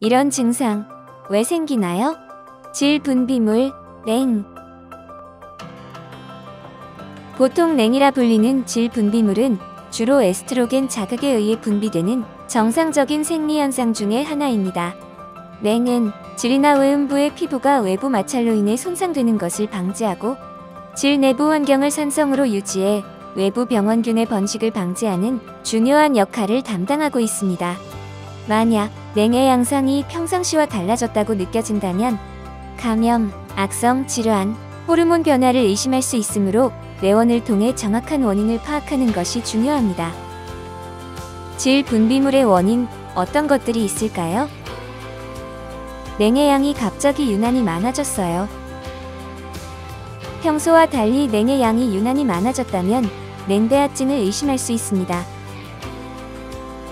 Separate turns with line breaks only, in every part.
이런 증상 왜 생기나요? 질 분비물, 냉. 보통 냉이라 불리는 질 분비물은 주로 에스트로겐 자극에 의해 분비되는 정상적인 생리현상 중의 하나입니다. 냉은 질이나 외음부의 피부가 외부 마찰로 인해 손상되는 것을 방지하고 질 내부 환경을 산성으로 유지해 외부 병원균의 번식을 방지하는 중요한 역할을 담당하고 있습니다. 만약 냉의 양상이 평상시와 달라졌다고 느껴진다면 감염, 악성 질환, 호르몬 변화를 의심할 수 있으므로 내원을 통해 정확한 원인을 파악하는 것이 중요합니다. 질 분비물의 원인, 어떤 것들이 있을까요? 냉의 양이 갑자기 유난히 많아졌어요. 평소와 달리 냉의 양이 유난히 많아졌다면 냉대하증을 의심할 수 있습니다.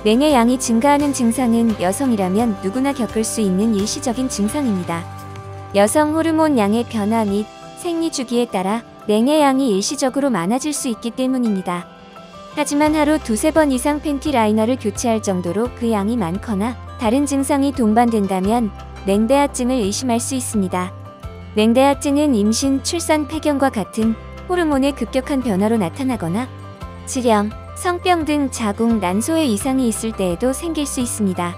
냉의 양이 증가하는 증상은 여성이라면 누구나 겪을 수 있는 일시적인 증상입니다. 여성 호르몬 양의 변화 및 생리 주기에 따라 냉의 양이 일시적으로 많아질 수 있기 때문입니다. 하지만 하루 두세 번 이상 팬티 라이너를 교체할 정도로 그 양이 많거나 다른 증상이 동반된다면 냉대하증을 의심할 수 있습니다. 냉대하증은 임신, 출산, 폐경과 같은 호르몬의 급격한 변화로 나타나거나 질염, 성병 등 자궁, 난소에 이상이 있을 때에도 생길 수 있습니다.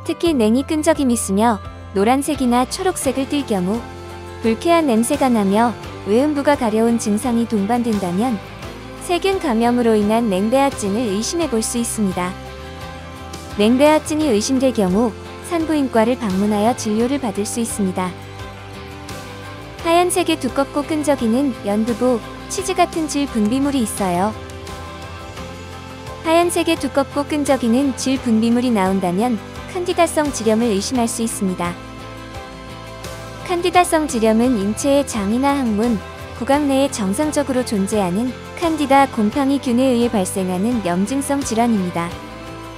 특히 냉이 끈적임이 있으며 노란색이나 초록색을 띨 경우, 불쾌한 냄새가 나며 외음부가 가려운 증상이 동반된다면 세균 감염으로 인한 냉대하증을 의심해 볼 수 있습니다. 냉대하증이 의심될 경우 산부인과를 방문하여 진료를 받을 수 있습니다. 하얀색의 두껍고 끈적이는 연두부, 치즈 같은 질 분비물이 있어요. 하얀색의 두껍고 끈적이는 질 분비물이 나온다면 칸디다성 질염을 의심할 수 있습니다. 칸디다성 질염은 인체의 장이나 항문, 구강 내에 정상적으로 존재하는 칸디다 곰팡이균에 의해 발생하는 염증성 질환입니다.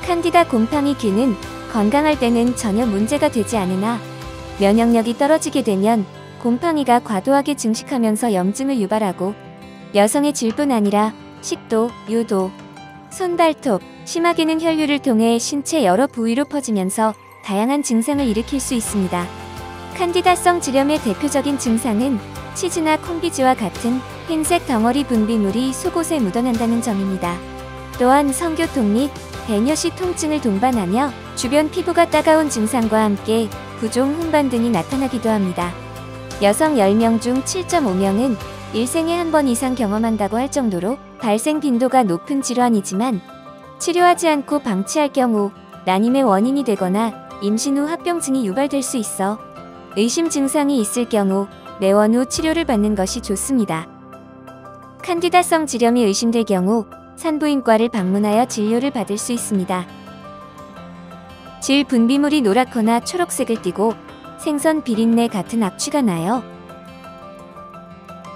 칸디다 곰팡이균은 건강할 때는 전혀 문제가 되지 않으나 면역력이 떨어지게 되면 곰팡이가 과도하게 증식하면서 염증을 유발하고 여성의 질뿐 아니라 식도, 유도, 손, 발톱, 심하게는 혈류를 통해 신체 여러 부위로 퍼지면서 다양한 증상을 일으킬 수 있습니다. 칸디다성 질염의 대표적인 증상은 치즈나 콩비지와 같은 흰색 덩어리 분비물이 속옷에 묻어난다는 점입니다. 또한 성교통 및 배뇨시 통증을 동반하며 주변 피부가 따가운 증상과 함께 부종, hun반 등이 나타나기도 합니다. 여성 10명 중 7.5명은 일생에 한 번 이상 경험한다고 할 정도로 발생 빈도가 높은 질환이지만 치료하지 않고 방치할 경우 난임의 원인이 되거나 임신 후 합병증이 유발될 수 있어 의심 증상이 있을 경우 내원 후 치료를 받는 것이 좋습니다. 칸디다성 질염이 의심될 경우 산부인과를 방문하여 진료를 받을 수 있습니다. 질 분비물이 노랗거나 초록색을 띠고 생선 비린내 같은 악취가 나요.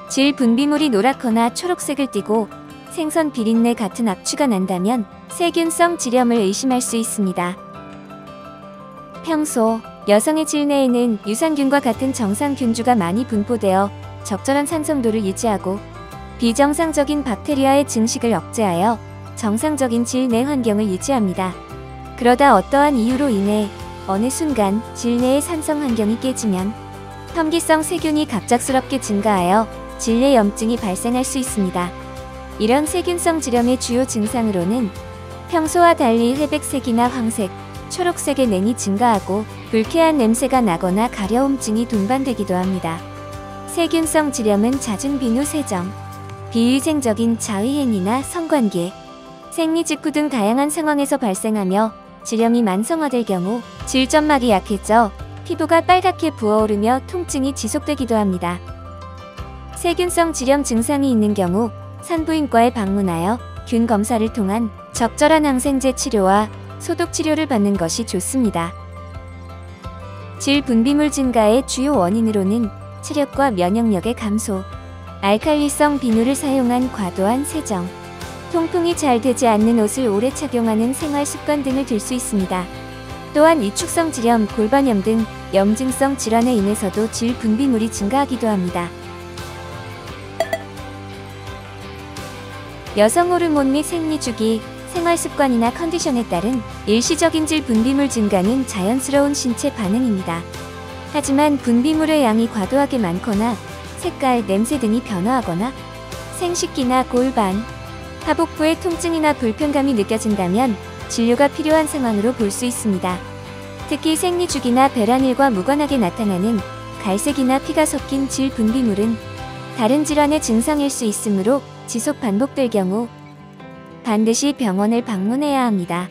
질 분비물이 노랗거나 초록색을 띠고 생선 비린내 같은 악취가 난다면 세균성 질염을 의심할 수 있습니다. 평소 여성의 질 내에는 유산균과 같은 정상균주가 많이 분포되어 적절한 산성도를 유지하고 비정상적인 박테리아의 증식을 억제하여 정상적인 질 내 환경을 유지합니다. 그러다 어떠한 이유로 인해 어느 순간 질 내의 산성 환경이 깨지면 혐기성 세균이 갑작스럽게 증가하여 질 내 염증이 발생할 수 있습니다. 이런 세균성 질염의 주요 증상으로는 평소와 달리 회백색이나 황색, 초록색의 냉이 증가하고 불쾌한 냄새가 나거나 가려움증이 동반되기도 합니다. 세균성 질염은 잦은 비누 세정, 비위생적인 자위행위나 성관계, 생리 직후 등 다양한 상황에서 발생하며 질염이 만성화될 경우 질점막이 약해져 피부가 빨갛게 부어오르며 통증이 지속되기도 합니다. 세균성 질염 증상이 있는 경우 산부인과에 방문하여 균 검사를 통한 적절한 항생제 치료와 소독 치료를 받는 것이 좋습니다. 질 분비물 증가의 주요 원인으로는 체력과 면역력의 감소, 알칼리성 비누를 사용한 과도한 세정, 통풍이 잘 되지 않는 옷을 오래 착용하는 생활 습관 등을 들 수 있습니다. 또한 위축성 질염, 골반염 등 염증성 질환에 인해서도 질 분비물이 증가하기도 합니다. 여성 호르몬 및 생리 주기, 생활습관이나 컨디션에 따른 일시적인 질 분비물 증가는 자연스러운 신체 반응입니다. 하지만 분비물의 양이 과도하게 많거나 색깔, 냄새 등이 변화하거나 생식기나 골반, 하복부의 통증이나 불편감이 느껴진다면 진료가 필요한 상황으로 볼 수 있습니다. 특히 생리주기나 배란일과 무관하게 나타나는 갈색이나 피가 섞인 질 분비물은 다른 질환의 증상일 수 있으므로 지속 반복될 경우 반드시 병원을 방문해야 합니다.